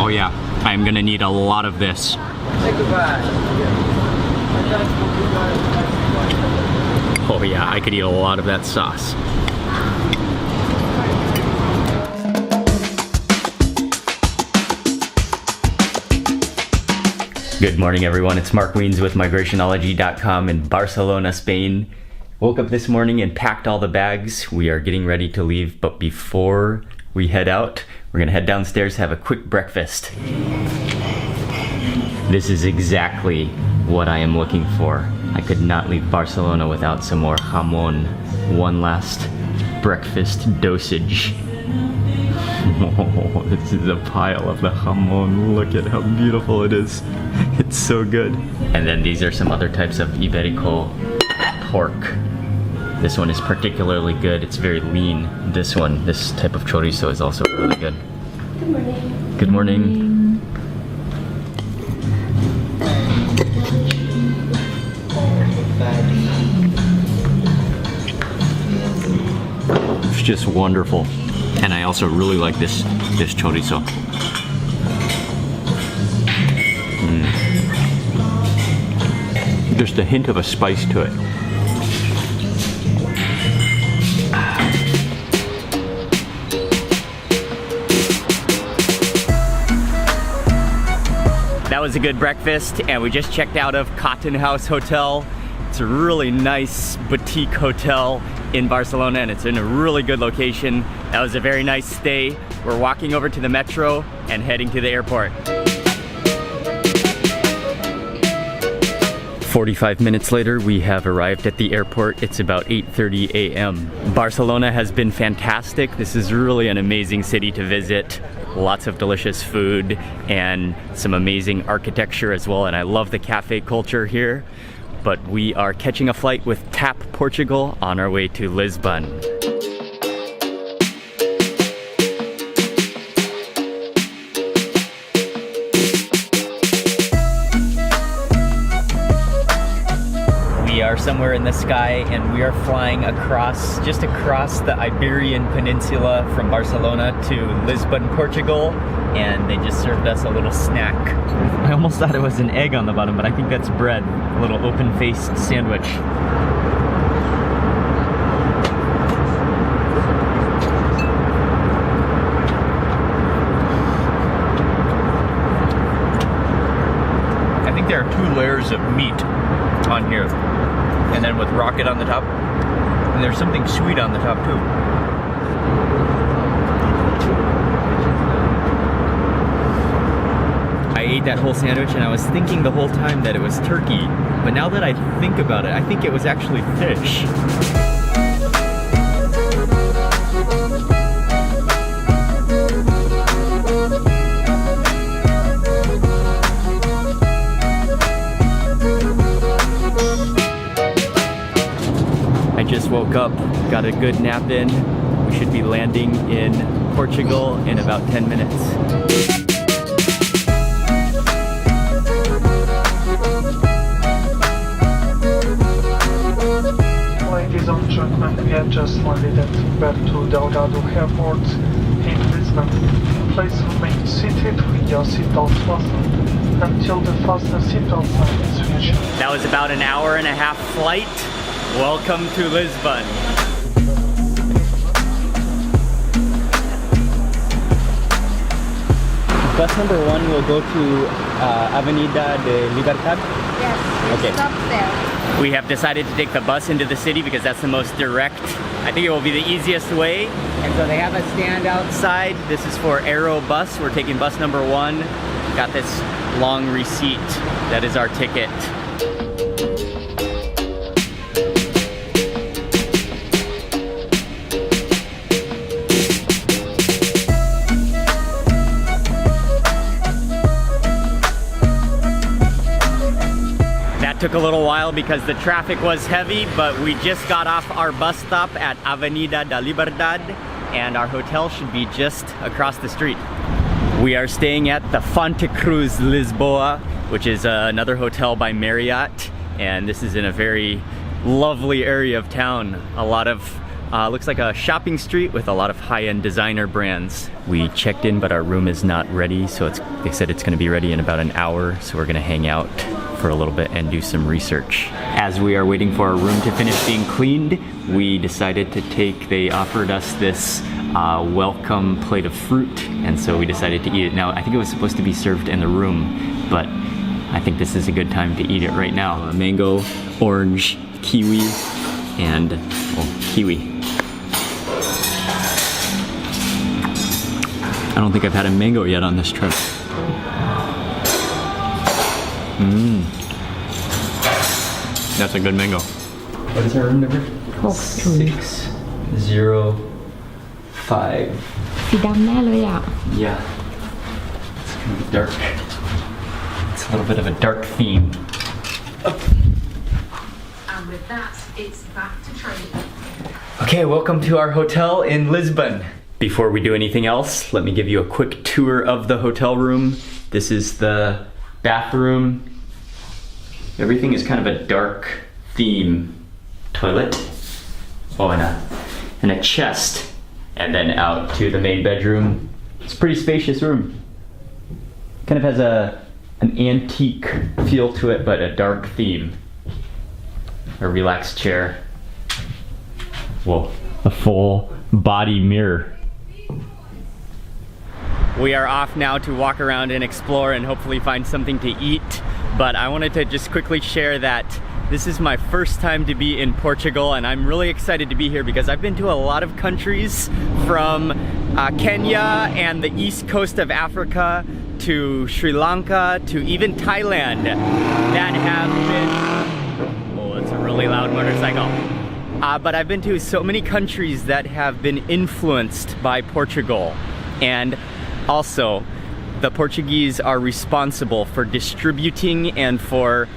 Oh yeah, I'm gonna need a lot of this. Oh yeah, I could eat a lot of that sauce. Good morning everyone, it's Mark Weens with migrationology.com in Barcelona, Spain. Woke up this morning and packed all the bags. We are getting ready to leave, but before we head out, we're gonna head downstairs, have a quick breakfast. This is exactly what I am looking for. I could not leave Barcelona without some more jamon. One last breakfast dosage. Oh, this is a pile of the jamon. Look at how beautiful it is. It's so good. And then these are some other types of Iberico pork. This one is particularly good. It's very lean. This type of chorizo is also really good. Good morning. Good morning. It's just wonderful. And I also really like this chorizo. Just a hint of a spice to it. That was a good breakfast, and we just checked out of Cotton House Hotel. It's a really nice boutique hotel in Barcelona, and it's in a really good location. That was a very nice stay. We're walking over to the metro and heading to the airport. 45 minutes later, we have arrived at the airport. It's about 8:30 a.m. Barcelona has been fantastic. This is really an amazing city to visit. Lots of delicious food and some amazing architecture as well. And I love the cafe culture here. But we are catching a flight with TAP Portugal on our way to Lisbon. We are somewhere in the sky and we are flying just across the Iberian Peninsula from Barcelona to Lisbon, Portugal, and they just served us a little snack. I almost thought it was an egg on the bottom, but I think that's bread, a little open-faced sandwich. I think there are 2 layers of meat on here, and then with rocket on the top, and there's something sweet on the top too. I ate that whole sandwich and I was thinking the whole time that it was turkey, but now that I think about it, I think it was actually fish. I just woke up, got a good nap in. We should be landing in Portugal in about 10 minutes. Ladies and gentlemen, we have just landed at Berto Delgado Airport in Lisbon. Please remain seated with your seatbelt fastened until the fasten seatbelt sign is reached. That was about an hour-and-a-half flight. Welcome to Lisbon. Bus number 1 will go to Avenida de Libertad? Yes, Okay. stop there. We have decided to take the bus into the city because that's the most direct. I think it will be the easiest way. And so they have a stand outside. This is for Aero Bus. We're taking bus number 1. Got this long receipt. That is our ticket. Took a little while because the traffic was heavy, but we just got off our bus stop at Avenida da Liberdade and our hotel should be just across the street. We are staying at the Fonte Cruz Lisboa, which is another hotel by Marriott, and this is in a very lovely area of town. A lot of Looks like a shopping street with a lot of high-end designer brands. We checked in, but our room is not ready, so they said it's gonna be ready in about an hour, so we're gonna hang out for a little bit and do some research. As we are waiting for our room to finish being cleaned, we decided to they offered us this welcome plate of fruit, and so we decided to eat it. Now, I think it was supposed to be served in the room, but I think this is a good time to eat it right now. Mango, orange, kiwi, and kiwi. I don't think I've had a mango yet on this trip. That's a good mango. What is our room number? 605. สีดำแน่เลยอ่ะ Yeah. It's kind of dark. It's a little bit of a dark theme. And with that, it's back to training. Okay, welcome to our hotel in Lisbon. Before we do anything else, let me give you a quick tour of the hotel room. This is the bathroom. Everything is kind of a dark theme. Toilet. Oh, and a chest. And then out to the main bedroom. It's a pretty spacious room. Kind of has an antique feel to it, but a dark theme. A relaxed chair. Whoa, a full body mirror. We are off now to walk around and explore and hopefully find something to eat. But I wanted to just quickly share that this is my first time to be in Portugal, and I'm really excited to be here because I've been to a lot of countries from Kenya and the east coast of Africa to Sri Lanka to even Thailand that have been, oh, it's a really loud motorcycle. But I've been to so many countries that have been influenced by Portugal, and also the Portuguese are responsible for distributing and for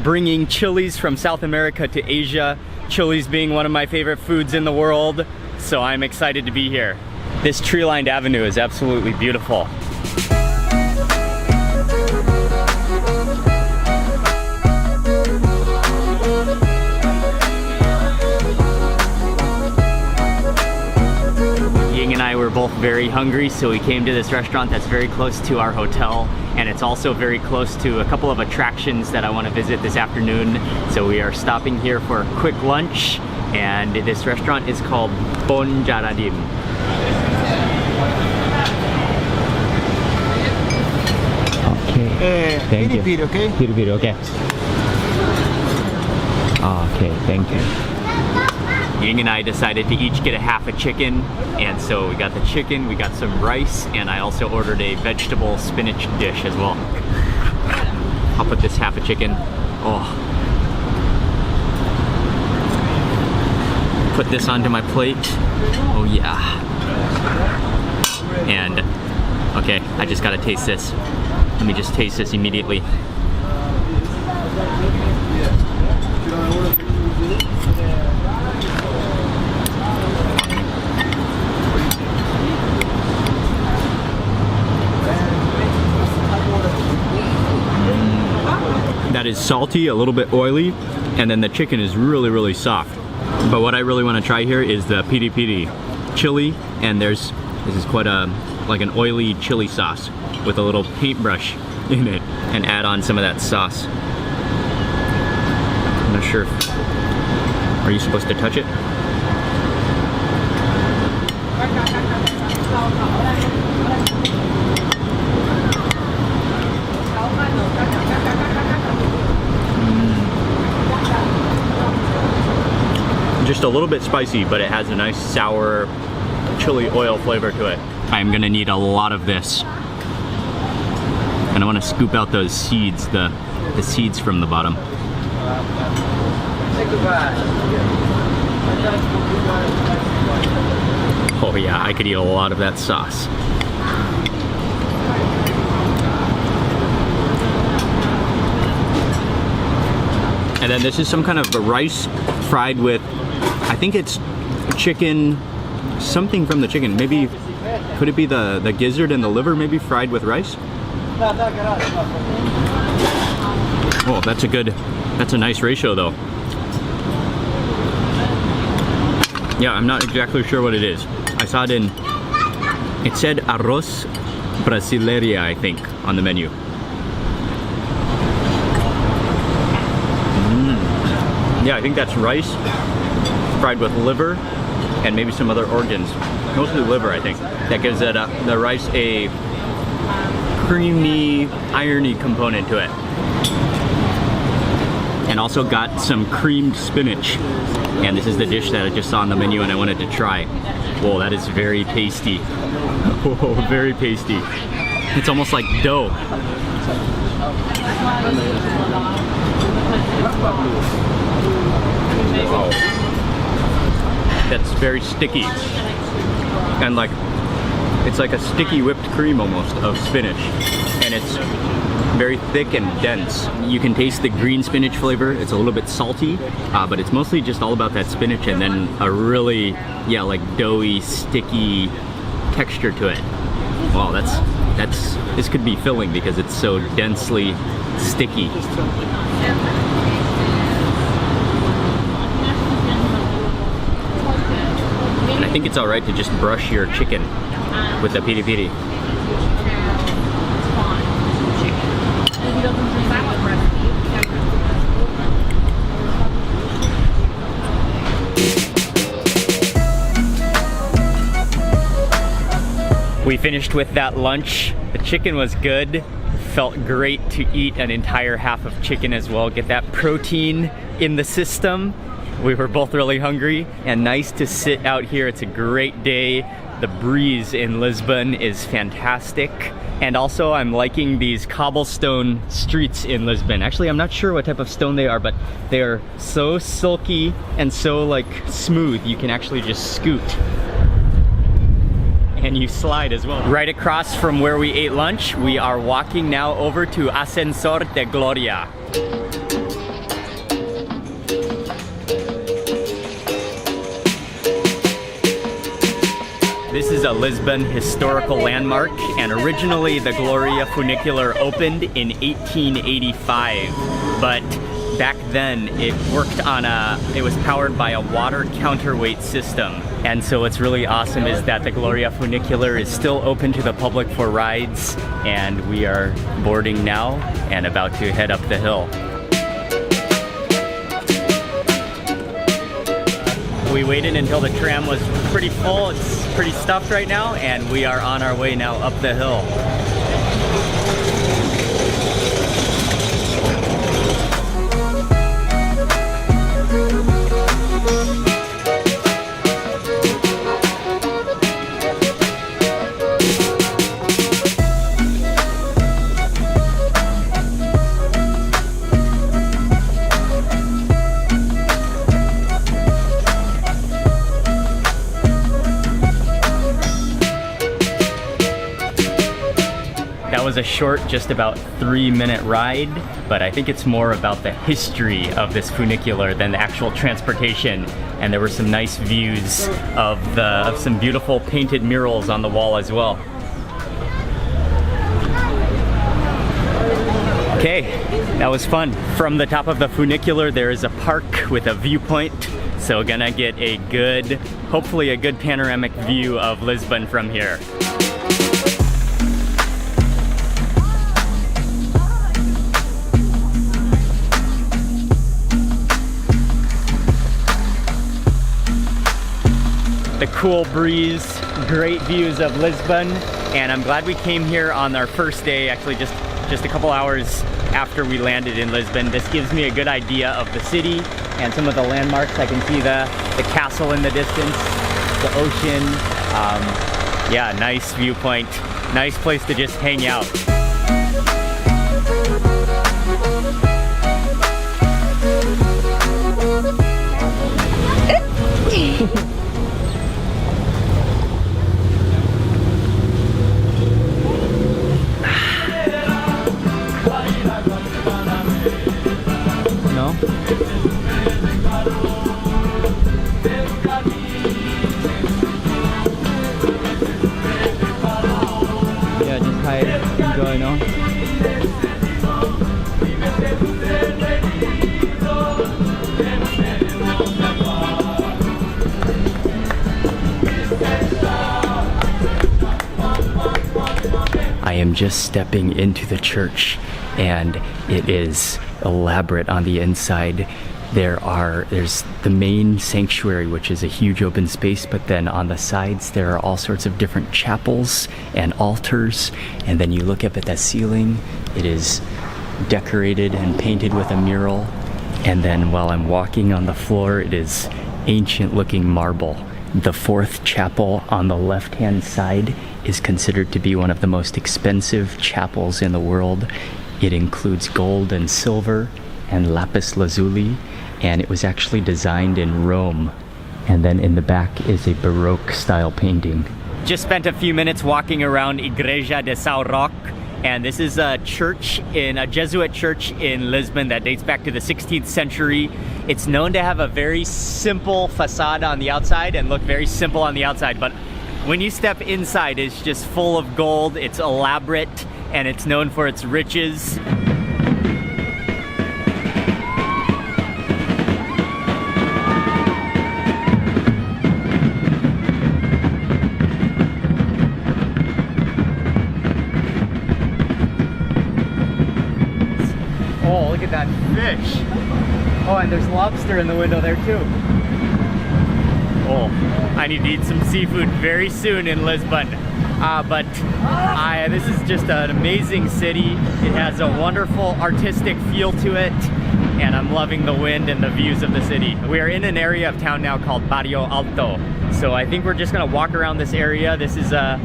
bringing chilies from South America to Asia, chilies being one of my favorite foods in the world, so I'm excited to be here. This tree-lined avenue is absolutely beautiful. Ying and I were both very hungry, so we came to this restaurant that's very close to our hotel, and it's also very close to a couple of attractions that I want to visit this afternoon. So we are stopping here for a quick lunch, and this restaurant is called Bon Jaradim. Okay, thank you. Okay? Okay. Okay, thank you. Ying and I decided to each get a half a chicken, and so we got the chicken, we got some rice, and I also ordered a vegetable spinach dish as well. I'll put this half a chicken. Oh. Put this onto my plate. Oh yeah. And, okay, I just gotta taste this. Let me just taste this immediately. That is salty, a little bit oily, and then the chicken is really, really soft. But what I really want to try here is the piri piri chili, and this is quite like an oily chili sauce with a little paintbrush in it, and add on some of that sauce. I'm not sure. Are you supposed to touch it? Just a little bit spicy, but it has a nice sour chili oil flavor to it. I'm gonna need a lot of this. And I wanna scoop out those seeds, the seeds from the bottom. Oh yeah, I could eat a lot of that sauce. And then this is some kind of rice fried with, I think it's chicken, something from the chicken. Maybe, could it be the gizzard and the liver maybe fried with rice? Oh, that's a nice ratio though. Yeah, I'm not exactly sure what it is. I saw it it said arroz brasileira, I think, on the menu. Yeah, I think that's rice fried with liver and maybe some other organs. Mostly liver, I think. That gives it the rice a creamy, irony component to it. And also got some creamed spinach. And this is the dish that I just saw on the menu and I wanted to try. Whoa, that is very tasty. Whoa, very tasty. It's almost like dough. Wow. That's very sticky. And like, it's like a sticky whipped cream almost of spinach. And it's very thick and dense. You can taste the green spinach flavor. It's a little bit salty, but it's mostly just all about that spinach and then a really, yeah, like doughy, sticky texture to it. Wow, this could be filling because it's so densely sticky. And I think it's alright to just brush your chicken with the piri piri. We finished with that lunch. The chicken was good. Felt great to eat an entire half of chicken as well. Get that protein in the system. We were both really hungry and nice to sit out here. It's a great day. The breeze in Lisbon is fantastic. And also I'm liking these cobblestone streets in Lisbon. Actually, I'm not sure what type of stone they are, but they are so silky and so like smooth. You can actually just scoot. And you slide as well. Right across from where we ate lunch, we are walking now over to Ascensor de Gloria. This is a Lisbon historical landmark, and originally the Gloria funicular opened in 1885, but back then it worked on it was powered by a water counterweight system. And so what's really awesome is that the Gloria funicular is still open to the public for rides, and we are boarding now and about to head up the hill. We waited until the tram was pretty full. It's pretty stuffed right now, and we are on our way now up the hill. Was a short, just about 3-minute ride, but I think it's more about the history of this funicular than the actual transportation. And there were some nice views of some beautiful painted murals on the wall as well. Okay, that was fun. From the top of the funicular, there is a park with a viewpoint, so gonna get a good, hopefully a good panoramic view of Lisbon from here. The cool breeze, great views of Lisbon, and I'm glad we came here on our first day, actually just a couple hours after we landed in Lisbon. This gives me a good idea of the city and some of the landmarks. I can see the castle in the distance, the ocean. Yeah, nice viewpoint, nice place to just hang out. Yeah, just hide, enjoy, no? I am just stepping into the church, and it is elaborate on the inside. There's the main sanctuary, which is a huge open space, but then on the sides there are all sorts of different chapels and altars, and then you look up at the ceiling, it is decorated and painted with a mural, and then while I'm walking on the floor, it is ancient looking marble. The fourth chapel on the left hand side is considered to be one of the most expensive chapels in the world. It includes gold and silver and lapis lazuli, and it was actually designed in Rome. And then in the back is a Baroque style painting. Just spent a few minutes walking around Igreja de São Roque, and this is a church, a Jesuit church in Lisbon that dates back to the 16th century. It's known to have a very simple facade on the outside and look very simple on the outside, but when you step inside, it's just full of gold, it's elaborate, and it's known for its riches. Oh, look at that fish. Oh, and there's lobster in the window there too. Oh, I need to eat some seafood very soon in Lisbon. This is just an amazing city. It has a wonderful artistic feel to it, and I'm loving the wind and the views of the city. We are in an area of town now called Barrio Alto. So I think we're just gonna walk around this area. This is a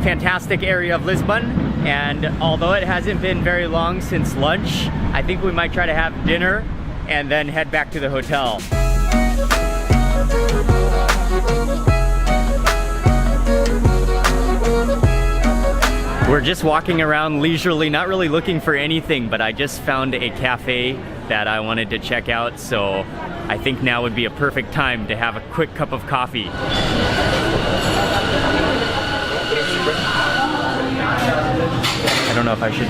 fantastic area of Lisbon, and although it hasn't been very long since lunch, I think we might try to have dinner and then head back to the hotel. We're just walking around leisurely, not really looking for anything, but I just found a cafe that I wanted to check out, so I think now would be a perfect time to have a quick cup of coffee. I don't know if I should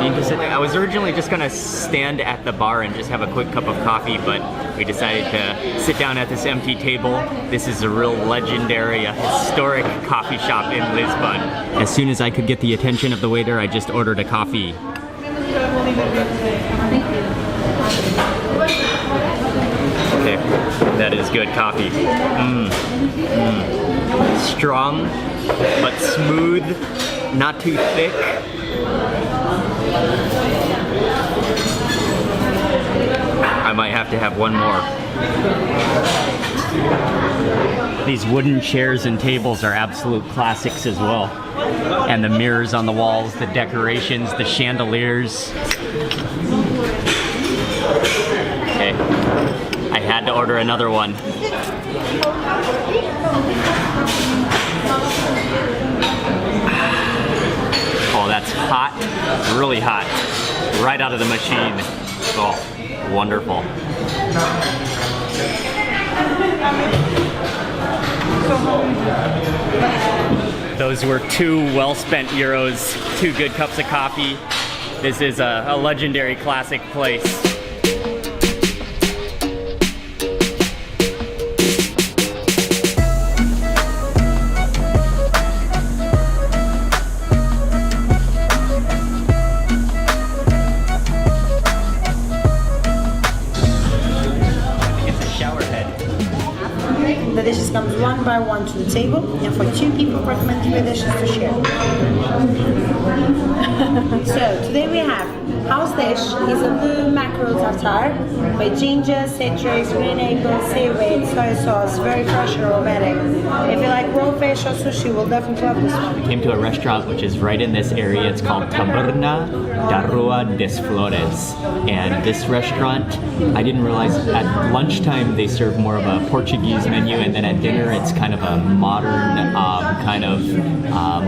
need to sit. I was originally just gonna stand at the bar and just have a quick cup of coffee, but we decided to sit down at this empty table. This is a real legendary, historic coffee shop in Lisbon. As soon as I could get the attention of the waiter, I just ordered a coffee. Okay, that is good coffee. Strong, but smooth, not too thick. I might have to have one more. These wooden chairs and tables are absolute classics as well. And the mirrors on the walls, the decorations, the chandeliers. Okay, I had to order another one. Oh, that's hot, really hot, right out of the machine. Oh, wonderful. Those were 2 well-spent euros, 2 good cups of coffee. This is a legendary classic place. The dishes comes one by one to the table, and for 2 people, recommend 3 dishes to share. So today we have house dish is a blue mackerel tartare with ginger, citrus, green apple, seaweed, soy sauce, very fresh and aromatic. If you like raw fish or sushi, we'll definitely love this one. We came to a restaurant which is right in this area. It's called Taberna da Rua des Flores. And this restaurant, I didn't realize at lunchtime they serve more of a Portuguese menu, and then at dinner it's kind of a modern,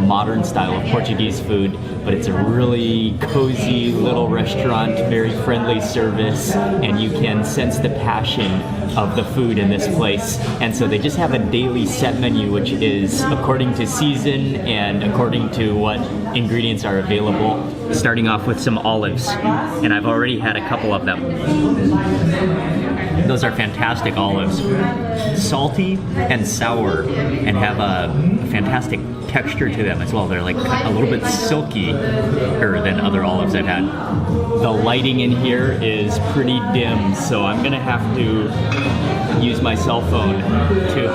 modern style of Portuguese food. But it's a really cozy little restaurant, very friendly service, and you can sense the passion of the food in this place. And so they just have a daily set menu, which is according to season and according to what ingredients are available. Starting off with some olives, and I've already had a couple of them. Those are fantastic olives. Salty and sour, and have a fantastic texture to them as well. They're like a little bit silkier than other olives I've had. The lighting in here is pretty dim, so I'm gonna have to use my cell phone to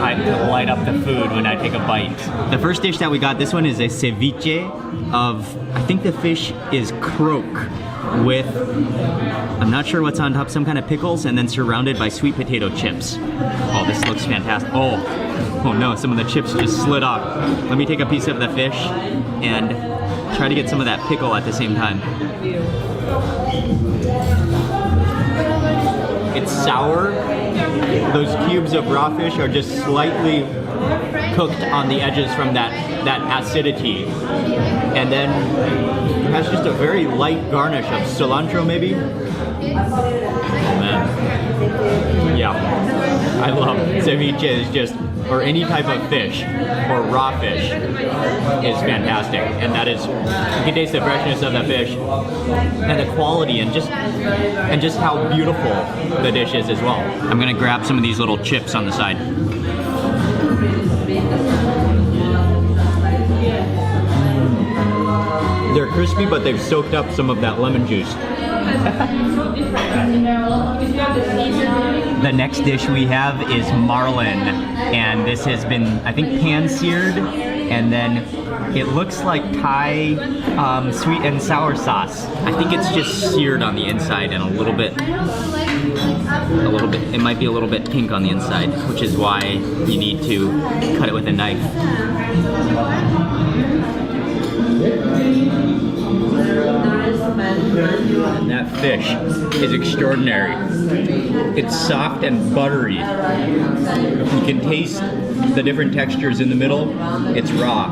light up the food when I take a bite. The first dish that we got, this one is a ceviche of, I think the fish is croque with, I'm not sure what's on top, some kind of pickles, and then surrounded by sweet potato chips. Oh, this looks fantastic. Oh no, some of the chips just slid off. Let me take a piece of the fish and try to get some of that pickle at the same time. It's sour. Those cubes of raw fish are just slightly cooked on the edges from that acidity. And then it has just a very light garnish of cilantro maybe. Oh man. Yeah. I love ceviche. Is just, or any type of fish or raw fish is fantastic. And that is, you can taste the freshness of the fish and the quality and just how beautiful the dish is as well. I'm gonna grab some of these little chips on the side. They're crispy, but they've soaked up some of that lemon juice. The next dish we have is marlin, and this has been, I think, pan-seared, and then it looks like Thai sweet and sour sauce. I think it's just seared on the inside and a little bit, it might be a little bit pink on the inside, which is why you need to cut it with a knife. And that fish is extraordinary. It's soft and buttery. You can taste the different textures in the middle. It's raw,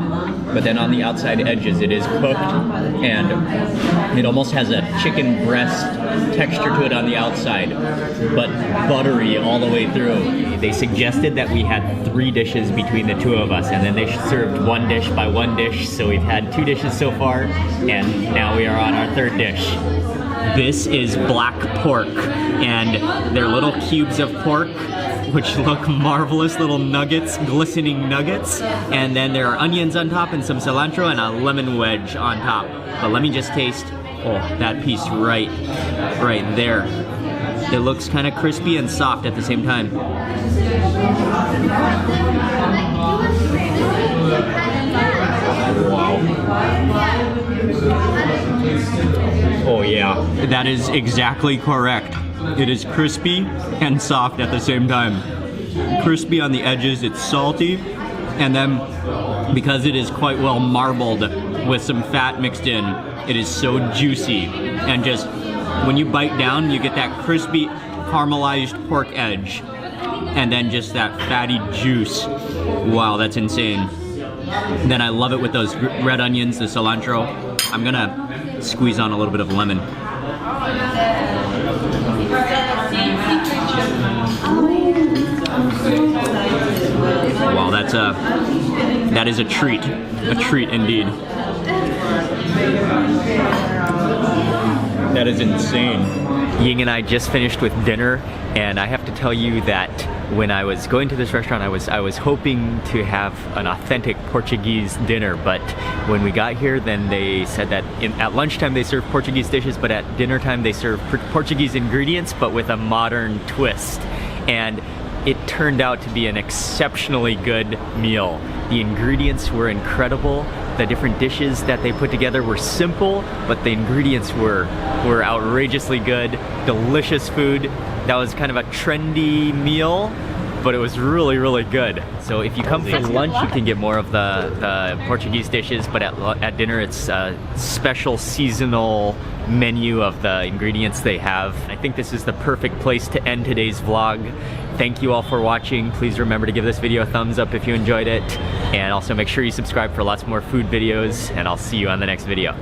but then on the outside edges it is cooked, and it almost has a chicken breast texture to it on the outside, but buttery all the way through. They suggested that we had 3 dishes between the 2 of us, and then they served 1 dish by 1 dish, so we've had 2 dishes so far, and now we are on our 3rd dish. This is black pork, and they're little cubes of pork which look marvelous, little nuggets, glistening nuggets, and then there are onions on top and some cilantro and a lemon wedge on top. But let me just taste, oh, that piece right there. It looks kind of crispy and soft at the same time. Wow. Oh yeah, that is exactly correct. It is crispy and soft at the same time. Crispy on the edges, it's salty, and then because it is quite well marbled with some fat mixed in, it is so juicy, and just when you bite down, you get that crispy caramelized pork edge, and then just that fatty juice. Wow, that's insane. And then I love it with those red onions, the cilantro. I'm gonna squeeze on a little bit of lemon. Wow, that is a treat indeed. That is insane. Ying and I just finished with dinner, and I have to tell you that when I was going to this restaurant, I was hoping to have an authentic Portuguese dinner, but when we got here, then they said that at lunchtime they serve Portuguese dishes, but at dinner time they serve Portuguese ingredients, but with a modern twist. And it turned out to be an exceptionally good meal. The ingredients were incredible. The different dishes that they put together were simple, but the ingredients were outrageously good. Delicious food. That was kind of a trendy meal, but it was really, really good. So if you come for lunch, you can get more of the Portuguese dishes, but at dinner it's a special seasonal menu of the ingredients they have. I think this is the perfect place to end today's vlog. Thank you all for watching. Please remember to give this video a thumbs up if you enjoyed it, and also make sure you subscribe for lots more food videos, and I'll see you on the next video.